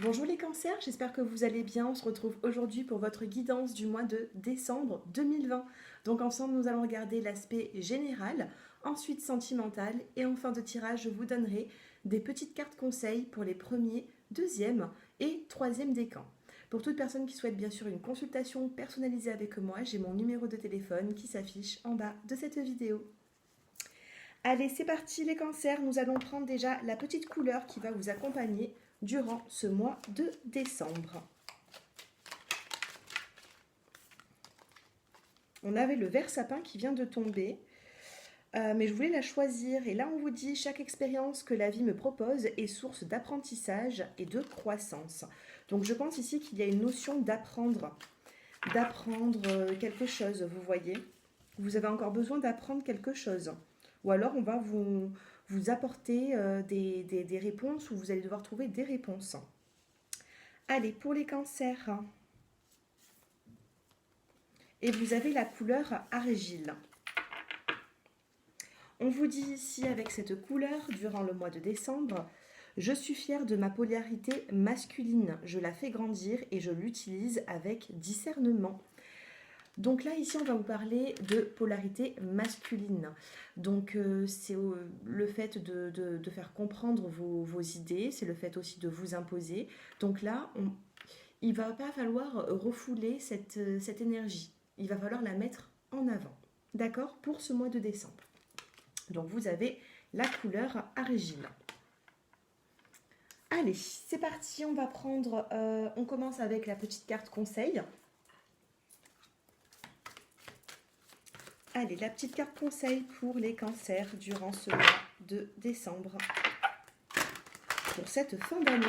Bonjour les cancers, j'espère que vous allez bien. On se retrouve aujourd'hui pour votre guidance du mois de décembre 2020. Donc ensemble, nous allons regarder l'aspect général, ensuite sentimental et en fin de tirage, je vous donnerai des petites cartes conseils pour les premiers, deuxième et troisième décans. Pour toute personne qui souhaite bien sûr une consultation personnalisée avec moi, j'ai mon numéro de téléphone qui s'affiche en bas de cette vidéo. Allez, c'est parti les cancers, nous allons prendre déjà la petite couleur qui va vous accompagner durant ce mois de décembre. On avait le vert sapin qui vient de tomber, mais je voulais la choisir. Et là, on vous dit, chaque expérience que la vie me propose est source d'apprentissage et de croissance. Donc je pense ici qu'il y a une notion d'apprendre quelque chose, vous voyez. Vous avez encore besoin d'apprendre quelque chose. Ou alors on va vous apporter des réponses, ou vous allez devoir trouver des réponses. Allez, pour les cancers. Et vous avez la couleur argile. On vous dit ici avec cette couleur, durant le mois de décembre, je suis fière de ma polarité masculine. Je la fais grandir et je l'utilise avec discernement. Donc là, ici, on va vous parler de polarité masculine. Donc, c'est le fait de faire comprendre vos idées, c'est le fait aussi de vous imposer. Donc là, il ne va pas falloir refouler cette énergie. Il va falloir la mettre en avant. D'accord? Pour ce mois de décembre. Donc, vous avez la couleur argile. Allez, c'est parti. On va prendre... on commence avec la petite carte conseil. Allez, la petite carte conseil pour les cancers durant ce mois de décembre. Pour cette fin d'année.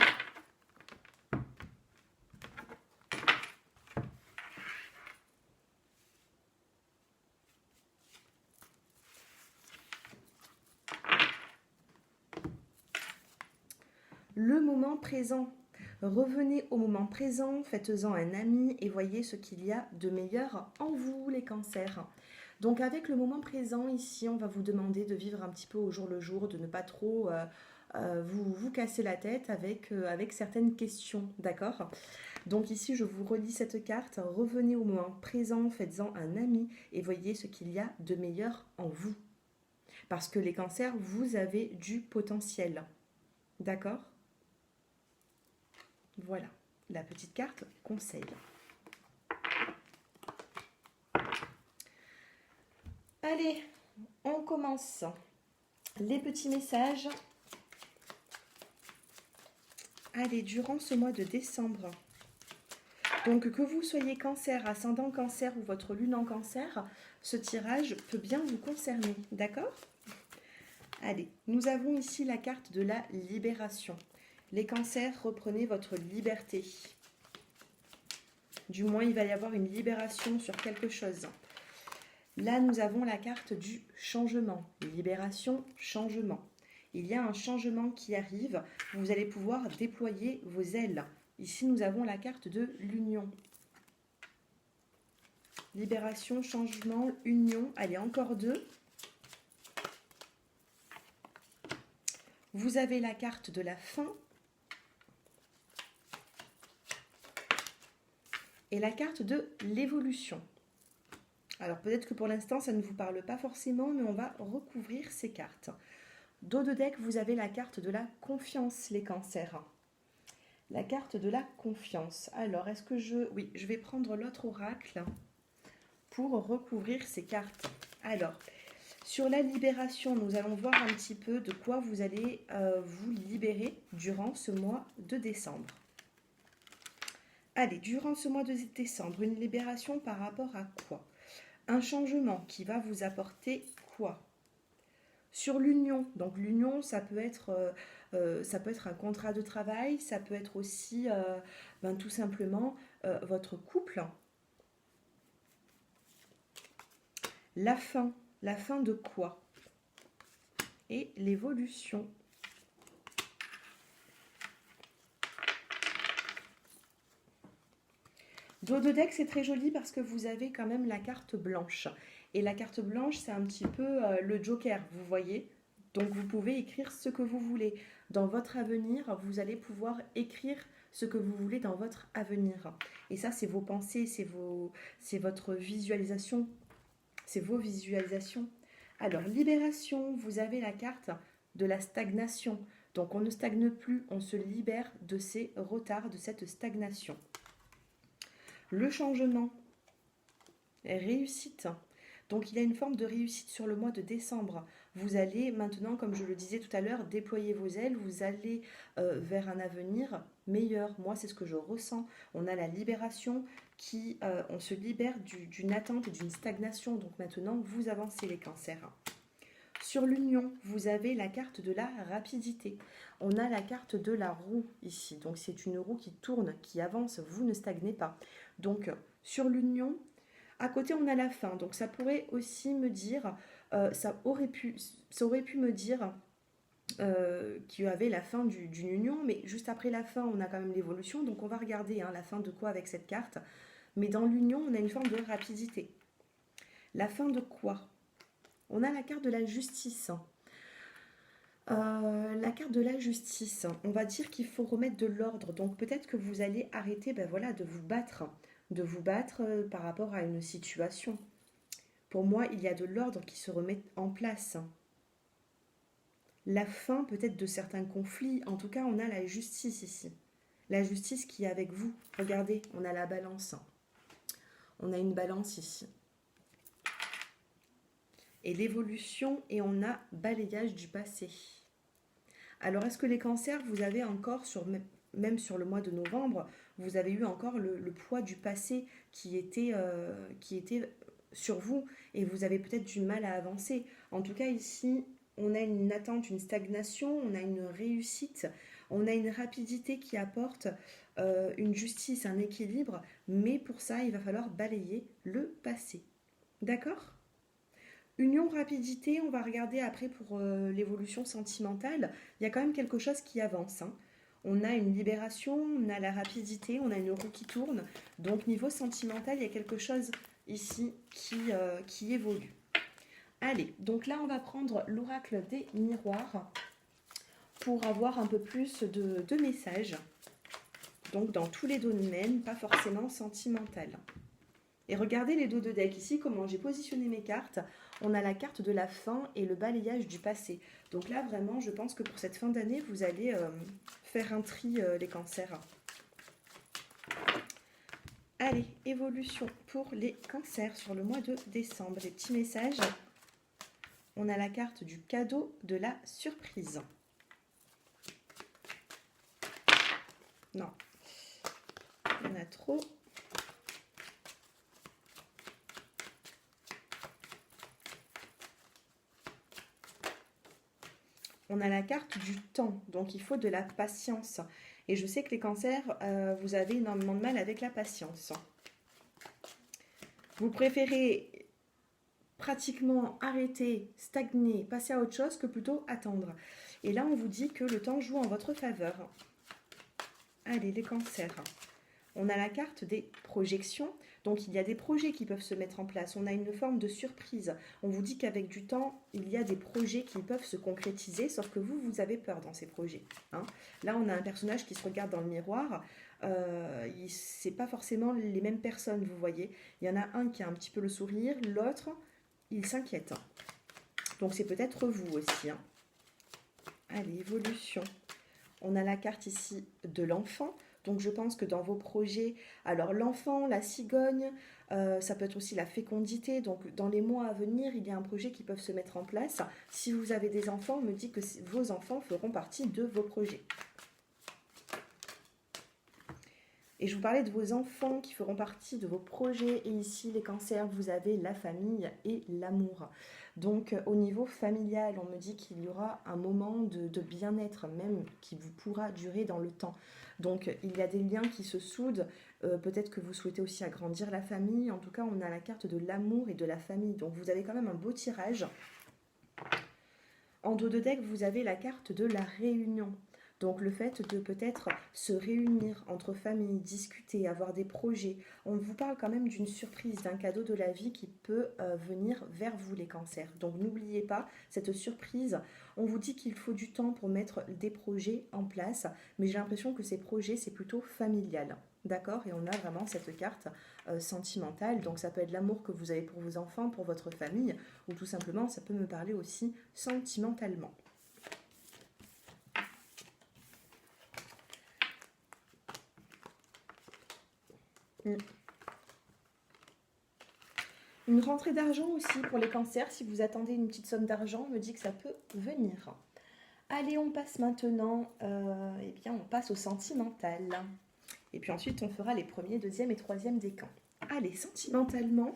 Le moment présent. Revenez au moment présent, faites-en un ami et voyez ce qu'il y a de meilleur en vous, les cancers. Donc avec le moment présent, ici, on va vous demander de vivre un petit peu au jour le jour, de ne pas trop vous casser la tête avec certaines questions, d'accord? Donc ici, je vous relis cette carte. Revenez au moment présent, faites-en un ami et voyez ce qu'il y a de meilleur en vous. Parce que les cancers, vous avez du potentiel, d'accord? Voilà, la petite carte conseil. Allez, on commence. Les petits messages. Allez, durant ce mois de décembre. Donc que vous soyez cancer, ascendant cancer ou votre lune en cancer, ce tirage peut bien vous concerner, d'accord? Allez, nous avons ici la carte de la libération. Les cancers, reprenez votre liberté. Du moins, il va y avoir une libération sur quelque chose. Là, nous avons la carte du changement. Libération, changement. Il y a un changement qui arrive. Vous allez pouvoir déployer vos ailes. Ici, nous avons la carte de l'union. Libération, changement, union. Allez, encore deux. Vous avez la carte de la fin. Et la carte de l'évolution. Alors peut-être que pour l'instant ça ne vous parle pas forcément, mais on va recouvrir ces cartes. Dos de deck, vous avez la carte de la confiance, les cancers. La carte de la confiance. Alors est-ce que oui, je vais prendre l'autre oracle pour recouvrir ces cartes. Alors, sur la libération, nous allons voir un petit peu de quoi vous allez vous libérer durant ce mois de décembre. Allez, durant ce mois de décembre, une libération par rapport à quoi? Un changement qui va vous apporter quoi? Sur l'union, donc l'union, ça peut être un contrat de travail, ça peut être aussi tout simplement votre couple. La fin de quoi? Et l'évolution. Dos de deck, c'est très joli parce que vous avez quand même la carte blanche. Et la carte blanche, c'est un petit peu le joker, vous voyez. Donc vous pouvez écrire ce que vous voulez. Dans votre avenir, vous allez pouvoir écrire ce que vous voulez dans votre avenir. Et ça, c'est vos pensées, c'est votre visualisation, c'est vos visualisations. Alors, libération, vous avez la carte de la stagnation. Donc, on ne stagne plus, on se libère de ces retards, de cette stagnation. Le changement, réussite. Donc, il y a une forme de réussite sur le mois de décembre. Vous allez maintenant, comme je le disais tout à l'heure, déployer vos ailes. Vous allez vers un avenir meilleur. Moi, c'est ce que je ressens. On a la libération on se libère d'une attente et d'une stagnation. Donc maintenant, vous avancez les cancers. Sur l'union, vous avez la carte de la rapidité. On a la carte de la roue ici. Donc c'est une roue qui tourne, qui avance. Vous ne stagnez pas. Donc sur l'union, à côté on a la fin. Donc ça pourrait aussi me dire, ça aurait pu me dire qu'il y avait la fin d'une union. Mais juste après la fin, on a quand même l'évolution. Donc on va regarder la fin de quoi avec cette carte. Mais dans l'union, on a une forme de rapidité. La fin de quoi? On a la carte de la justice. La carte de la justice, on va dire qu'il faut remettre de l'ordre. Donc peut-être que vous allez arrêter de vous battre. De vous battre par rapport à une situation. Pour moi, il y a de l'ordre qui se remet en place. La fin peut-être de certains conflits. En tout cas, on a la justice ici. La justice qui est avec vous. Regardez, on a la balance. On a une balance ici. Et l'évolution, et on a balayage du passé. Alors, est-ce que les cancers, vous avez encore, même sur le mois de novembre, vous avez eu encore le poids du passé qui était sur vous, et vous avez peut-être du mal à avancer. En tout cas, ici, on a une attente, une stagnation, on a une réussite, on a une rapidité qui apporte une justice, un équilibre, mais pour ça, il va falloir balayer le passé. D'accord ? Union, rapidité, on va regarder après pour l'évolution sentimentale. Il y a quand même quelque chose qui avance. On a une libération, on a la rapidité, on a une roue qui tourne. Donc niveau sentimental, il y a quelque chose ici qui évolue. Allez, donc là on va prendre l'oracle des miroirs pour avoir un peu plus de messages. Donc dans tous les domaines, pas forcément sentimental. Et regardez les dos de deck ici, comment j'ai positionné mes cartes. On a la carte de la fin et le balayage du passé. Donc là, vraiment, je pense que pour cette fin d'année, vous allez faire un tri, les cancers. Allez, évolution pour les cancers sur le mois de décembre. Les petits messages. On a la carte du cadeau de la surprise. Non, il y en a trop. On a la carte du temps, donc il faut de la patience. Et je sais que les cancers, vous avez énormément de mal avec la patience. Vous préférez pratiquement arrêter, stagner, passer à autre chose que plutôt attendre. Et là, on vous dit que le temps joue en votre faveur. Allez, les cancers. On a la carte des projections. Donc, il y a des projets qui peuvent se mettre en place. On a une forme de surprise. On vous dit qu'avec du temps, il y a des projets qui peuvent se concrétiser, sauf que vous avez peur dans ces projets. Là, on a un personnage qui se regarde dans le miroir. C'est pas forcément les mêmes personnes, vous voyez. Il y en a un qui a un petit peu le sourire, l'autre, il s'inquiète. Donc, c'est peut-être vous aussi. Allez, évolution. On a la carte ici de l'enfant. Donc je pense que dans vos projets, alors l'enfant, la cigogne, ça peut être aussi la fécondité. Donc dans les mois à venir, il y a un projet qui peut se mettre en place. Si vous avez des enfants, on me dit que vos enfants feront partie de vos projets. Et je vous parlais de vos enfants qui feront partie de vos projets. Et ici, les cancers, vous avez la famille et l'amour. Donc, au niveau familial, on me dit qu'il y aura un moment de bien-être même qui vous pourra durer dans le temps. Donc, il y a des liens qui se soudent. Peut-être que vous souhaitez aussi agrandir la famille. En tout cas, on a la carte de l'amour et de la famille. Donc, vous avez quand même un beau tirage. En dos de deck, vous avez la carte de la réunion. Donc le fait de peut-être se réunir entre familles, discuter, avoir des projets, on vous parle quand même d'une surprise, d'un cadeau de la vie qui peut venir vers vous les cancers. Donc n'oubliez pas cette surprise. On vous dit qu'il faut du temps pour mettre des projets en place, mais j'ai l'impression que ces projets c'est plutôt familial. D'accord? Et on a vraiment cette carte sentimentale. Donc ça peut être l'amour que vous avez pour vos enfants, pour votre famille, ou tout simplement ça peut me parler aussi sentimentalement. Une rentrée d'argent aussi pour les cancers. Si vous attendez une petite somme d'argent, on me dit que ça peut venir. Allez, on passe maintenant, eh bien, on passe au sentimental. Et puis ensuite, on fera les premiers, deuxième et troisième décans. Allez, sentimentalement,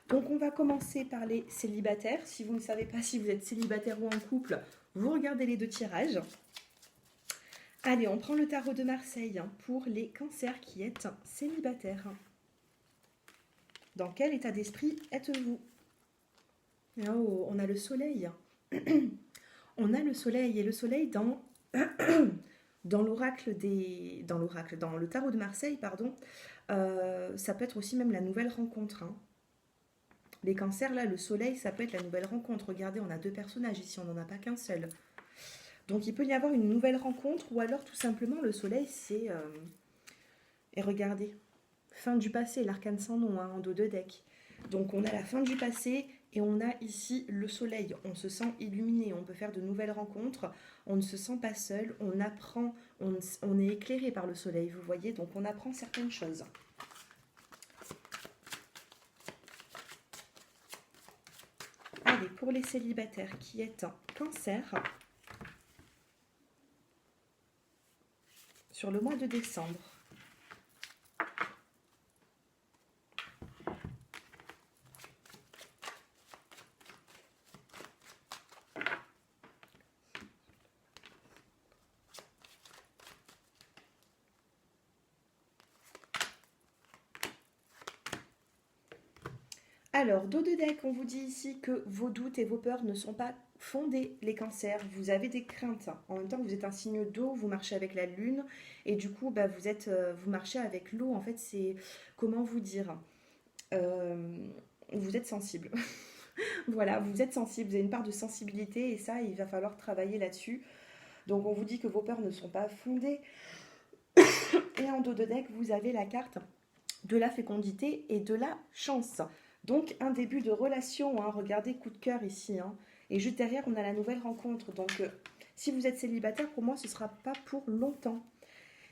donc on va commencer par les célibataires. Si vous ne savez pas si vous êtes célibataire ou en couple, vous regardez les deux tirages. Allez, on prend le tarot de Marseille pour les cancers qui êtes célibataires. Dans quel état d'esprit êtes-vous? Oh, on a le soleil. On a le soleil et le soleil dans, dans le tarot de Marseille, pardon. Ça peut être aussi même la nouvelle rencontre. Hein. Les cancers, là, le soleil, ça peut être la nouvelle rencontre. Regardez, on a deux personnages ici, on n'en a pas qu'un seul. Donc il peut y avoir une nouvelle rencontre ou alors tout simplement le soleil, c'est... Et regardez, fin du passé, l'arcane sans nom, hein, en dos de deck. Donc on a la fin du passé et on a ici le soleil. On se sent illuminé, on peut faire de nouvelles rencontres, on ne se sent pas seul, on apprend, on est éclairé par le soleil, vous voyez, donc on apprend certaines choses. Allez, pour les célibataires qui est un cancer, sur le mois de décembre, alors, dos de deck, on vous dit ici que vos doutes et vos peurs ne sont pas fondés, les cancers. Vous avez des craintes. En même temps, vous êtes un signe d'eau, vous marchez avec la lune. Et du coup, bah, vous marchez avec l'eau. En fait, c'est... Comment vous dire Vous êtes sensible. Voilà, vous êtes sensible. Vous avez une part de sensibilité. Et ça, il va falloir travailler là-dessus. Donc, on vous dit que vos peurs ne sont pas fondées. Et en dos de deck, vous avez la carte de la fécondité et de la chance. Donc un début de relation, hein. Regardez, coup de cœur ici. Hein. Et juste derrière, on a la nouvelle rencontre. Donc si vous êtes célibataire, pour moi, ce ne sera pas pour longtemps.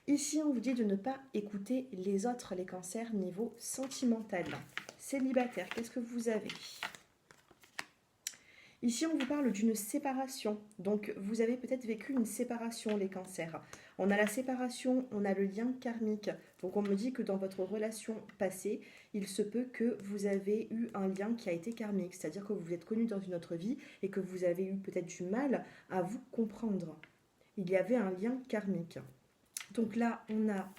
Ici, on vous dit de ne pas écouter les autres, les cancers, niveau sentimental. Célibataire, qu'est-ce que vous avez? Ici, on vous parle d'une séparation. Donc, vous avez peut-être vécu une séparation, les cancers. On a la séparation, on a le lien karmique. Donc, on me dit que dans votre relation passée, il se peut que vous avez eu un lien qui a été karmique. C'est-à-dire que vous vous êtes connu dans une autre vie et que vous avez eu peut-être du mal à vous comprendre. Il y avait un lien karmique. Donc là, on a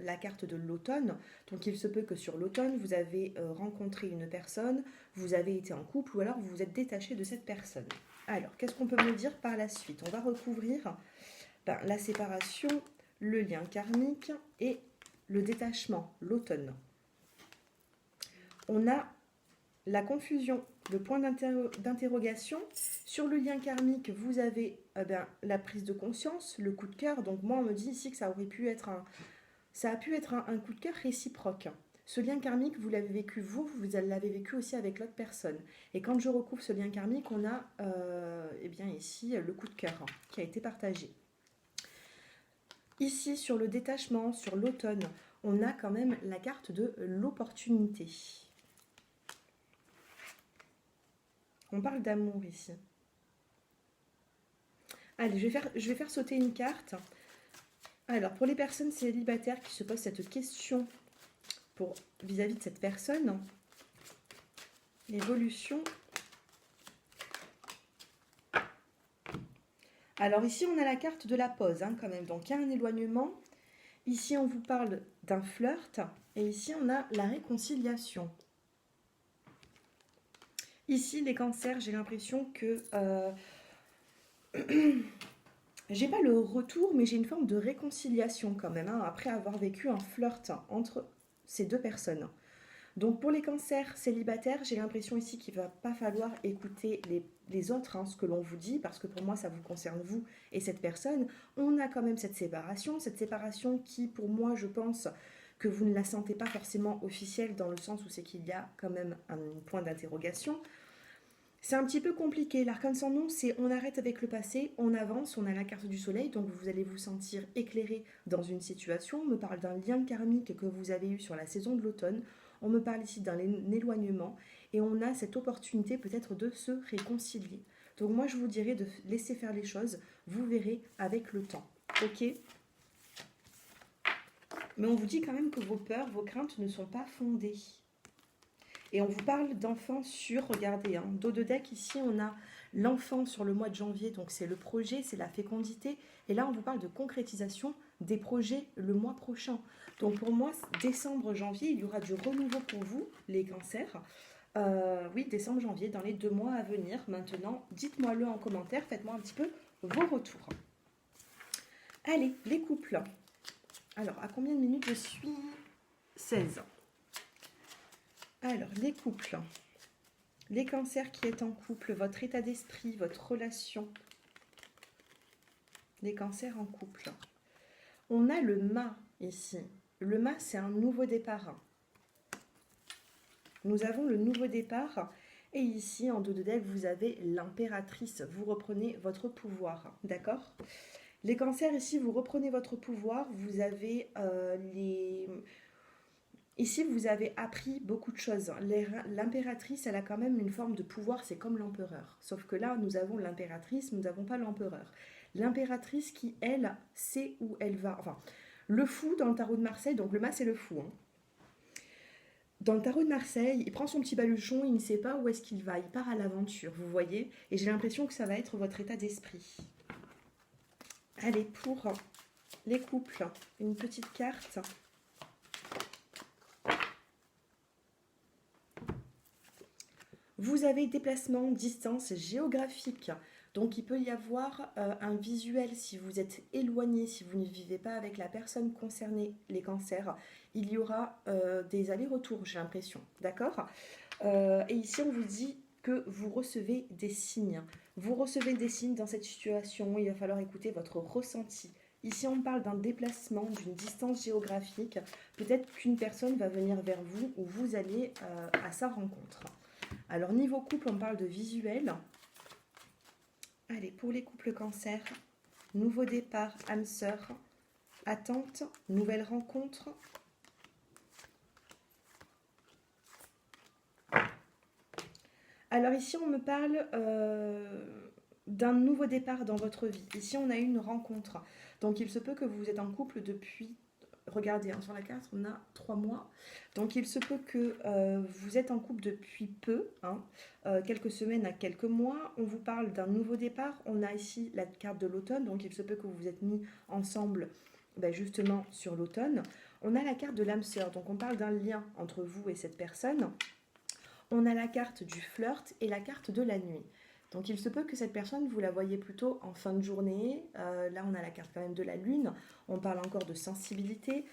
la carte de l'automne. Donc il se peut que sur l'automne, vous avez rencontré une personne, vous avez été en couple ou alors vous vous êtes détaché de cette personne. Alors, qu'est-ce qu'on peut me dire par la suite? On va recouvrir la séparation, le lien karmique et le détachement, l'automne. On a la confusion, le point d'interrogation. Sur le lien karmique, vous avez la prise de conscience, le coup de cœur. Donc moi, on me dit ici que ça a pu être un coup de cœur réciproque. Ce lien karmique, vous l'avez vécu vous l'avez vécu aussi avec l'autre personne. Et quand je recouvre ce lien karmique, on a ici le coup de cœur qui a été partagé. Ici, sur le détachement, sur l'automne, on a quand même la carte de l'opportunité. On parle d'amour ici. Allez, je vais faire sauter une carte. Alors, pour les personnes célibataires qui se posent cette question vis-à-vis de cette personne, l'évolution. Alors ici, on a la carte de la pause, hein, quand même. Donc, il y a un éloignement. Ici, on vous parle d'un flirt. Et ici, on a la réconciliation. Ici, les cancers, j'ai l'impression que J'ai pas le retour, mais j'ai une forme de réconciliation quand même, hein, après avoir vécu un flirt entre ces deux personnes. Donc pour les cancers célibataires, j'ai l'impression ici qu'il ne va pas falloir écouter les autres, hein, ce que l'on vous dit, parce que pour moi ça vous concerne vous et cette personne. On a quand même cette séparation qui pour moi je pense que vous ne la sentez pas forcément officielle dans le sens où c'est qu'il y a quand même un point d'interrogation. C'est un petit peu compliqué. L'arcane sans nom, c'est on arrête avec le passé, on avance, on a la carte du soleil, donc vous allez vous sentir éclairé dans une situation. On me parle d'un lien karmique que vous avez eu sur la saison de l'automne. On me parle ici d'un éloignement et on a cette opportunité peut-être de se réconcilier. Donc moi je vous dirais de laisser faire les choses, vous verrez avec le temps. Ok? Mais on vous dit quand même que vos peurs, vos craintes ne sont pas fondées. Et on vous parle d'enfants sur, regardez, hein, dos de deck, ici on a l'enfant sur le mois de janvier, donc c'est le projet, c'est la fécondité. Et là on vous parle de concrétisation des projets le mois prochain. Donc pour moi, décembre, janvier, il y aura du renouveau pour vous, les cancers. Oui, décembre, janvier, dans les 2 mois à venir. Maintenant, dites-moi-le en commentaire, faites-moi un petit peu vos retours. Allez, les couples. Alors, à combien de minutes je suis? 16. Alors, les couples, les cancers qui est en couple, votre état d'esprit, votre relation, les cancers en couple. On a le mât ici. Le mât, c'est un nouveau départ. Nous avons le nouveau départ. Et ici, en dos de deck, vous avez l'impératrice. Vous reprenez votre pouvoir. D'accord? Les cancers, ici, vous reprenez votre pouvoir. Vous avez les... Ici, vous avez appris beaucoup de choses. L'impératrice, elle a quand même une forme de pouvoir, c'est comme l'empereur. Sauf que là, nous avons l'impératrice, nous n'avons pas l'empereur. L'impératrice qui, elle, sait où elle va. Enfin, le fou dans le tarot de Marseille, donc le mât, c'est le fou. Hein. Dans le tarot de Marseille, il prend son petit baluchon, il ne sait pas où est-ce qu'il va, il part à l'aventure, vous voyez. Et j'ai l'impression que ça va être votre état d'esprit. Allez, pour les couples, une petite carte. Vous avez déplacement, distance géographique. Donc il peut y avoir un visuel si vous êtes éloigné, si vous ne vivez pas avec la personne concernée, les cancers. Il y aura des allers-retours, j'ai l'impression. D'accord? Et ici, on vous dit que vous recevez des signes. Vous recevez des signes dans cette situation. Il va falloir écouter votre ressenti. Ici, on parle d'un déplacement, d'une distance géographique. Peut-être qu'une personne va venir vers vous ou vous allez à sa rencontre. Alors, niveau couple, on parle de visuel. Allez, pour les couples cancer, nouveau départ, âme sœur, attente, nouvelle rencontre. Alors ici, on me parle d'un nouveau départ dans votre vie. Ici, on a eu une rencontre. Donc, il se peut que vous êtes en couple depuis... Regardez, hein, sur la carte, on a 3 mois. Donc, il se peut que vous êtes en couple depuis peu, hein, quelques semaines à quelques mois. On vous parle d'un nouveau départ. On a ici la carte de l'automne. Donc, il se peut que vous vous êtes mis ensemble justement sur l'automne. On a la carte de l'âme sœur. Donc, on parle d'un lien entre vous et cette personne. On a la carte du flirt et la carte de la nuit. Donc il se peut que cette personne, vous la voyez plutôt en fin de journée. Là, on a la carte quand même de la lune. On parle encore de sensibilité.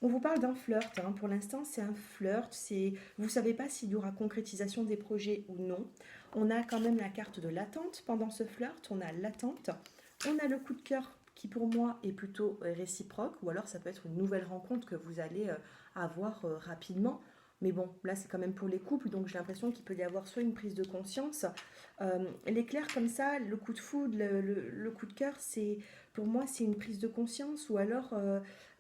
On vous parle d'un flirt. Hein. Pour l'instant, c'est un flirt. Vous ne savez pas s'il y aura concrétisation des projets ou non. On a quand même la carte de l'attente pendant ce flirt. On a l'attente. On a le coup de cœur qui, pour moi, est plutôt réciproque. Ou alors, ça peut être une nouvelle rencontre que vous allez avoir rapidement. Mais bon, là, c'est quand même pour les couples, donc j'ai l'impression qu'il peut y avoir soit une prise de conscience. L'éclair comme ça, le coup de foudre, le coup de cœur, pour moi, c'est une prise de conscience ou alors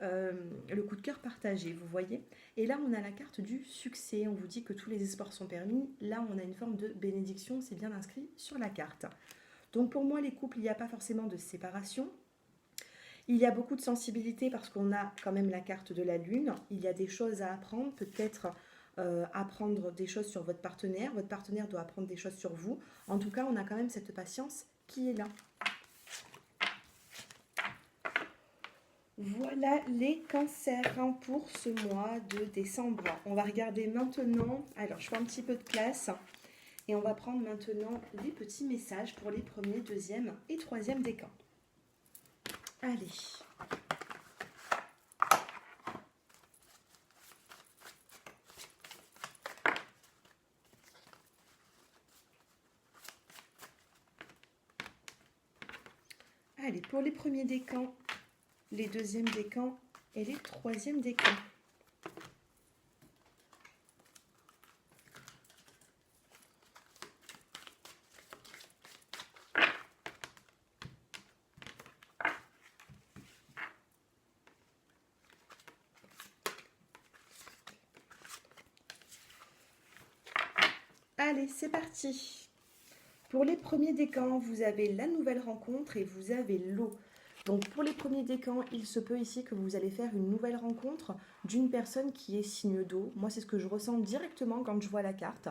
le coup de cœur partagé, vous voyez. Et là, on a la carte du succès. On vous dit que tous les espoirs sont permis. Là, on a une forme de bénédiction, c'est bien inscrit sur la carte. Donc pour moi, les couples, il n'y a pas forcément de séparation. Il y a beaucoup de sensibilité parce qu'on a quand même la carte de la lune. Il y a des choses à apprendre, peut-être apprendre des choses sur votre partenaire. Votre partenaire doit apprendre des choses sur vous. En tout cas, on a quand même cette patience qui est là. Voilà les cancers pour ce mois de décembre. On va regarder maintenant. Alors, je fais un petit peu de place. Et on va prendre maintenant les petits messages pour les premiers, deuxième et troisième décans. Allez. Allez, pour les premiers décans, les deuxièmes décans et les troisièmes décans. Allez, c'est parti. Pour les premiers décans, vous avez la nouvelle rencontre et vous avez l'eau. Donc pour les premiers décans, il se peut ici que vous allez faire une nouvelle rencontre d'une personne qui est signe d'eau. Moi, c'est ce que je ressens directement quand je vois la carte.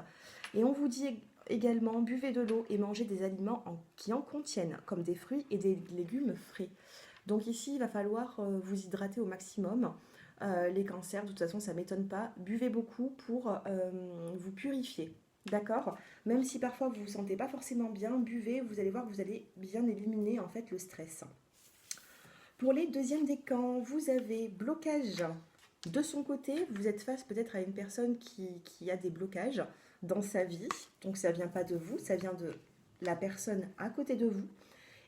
Et on vous dit également, buvez de l'eau et mangez des aliments qui en contiennent, comme des fruits et des légumes frais. Donc ici, il va falloir vous hydrater au maximum. Les cancers, de toute façon, ça ne m'étonne pas. Buvez beaucoup pour vous purifier. D'accord? Même si parfois vous ne vous sentez pas forcément bien, buvez, vous allez voir que vous allez bien éliminer en fait le stress. Pour les deuxièmes décans, vous avez blocage de son côté. Vous êtes face peut-être à une personne qui a des blocages dans sa vie. Donc ça ne vient pas de vous, ça vient de la personne à côté de vous.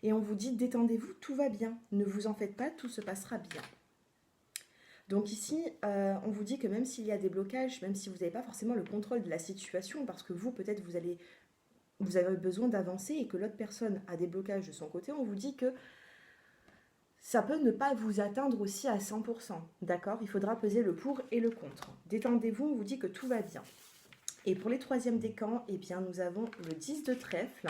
Et on vous dit détendez-vous, tout va bien. Ne vous en faites pas, tout se passera bien. Donc ici, on vous dit que même s'il y a des blocages, même si vous n'avez pas forcément le contrôle de la situation, parce que vous, peut-être, vous avez besoin d'avancer et que l'autre personne a des blocages de son côté, on vous dit que ça peut ne pas vous atteindre aussi à 100%. D'accord? Il faudra peser le pour et le contre. Détendez-vous, on vous dit que tout va bien. Et pour les troisièmes décans, eh bien, nous avons le 10 de trèfle.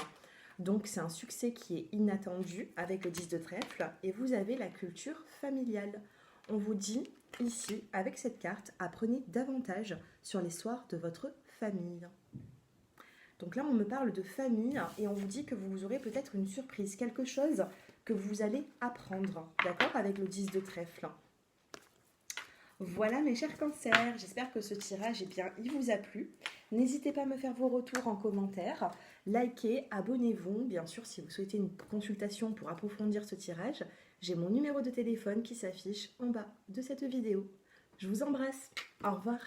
Donc c'est un succès qui est inattendu avec le 10 de trèfle. Et vous avez la culture familiale. On vous dit ici, avec cette carte, apprenez davantage sur l'histoire de votre famille. Donc là, on me parle de famille et on vous dit que vous aurez peut-être une surprise, quelque chose que vous allez apprendre, d'accord, avec le 10 de trèfle. Voilà mes chers cancers, j'espère que ce tirage, eh bien, il vous a plu. N'hésitez pas à me faire vos retours en commentaire, likez, abonnez-vous. Bien sûr, si vous souhaitez une consultation pour approfondir ce tirage, j'ai mon numéro de téléphone qui s'affiche en bas de cette vidéo. Je vous embrasse, au revoir.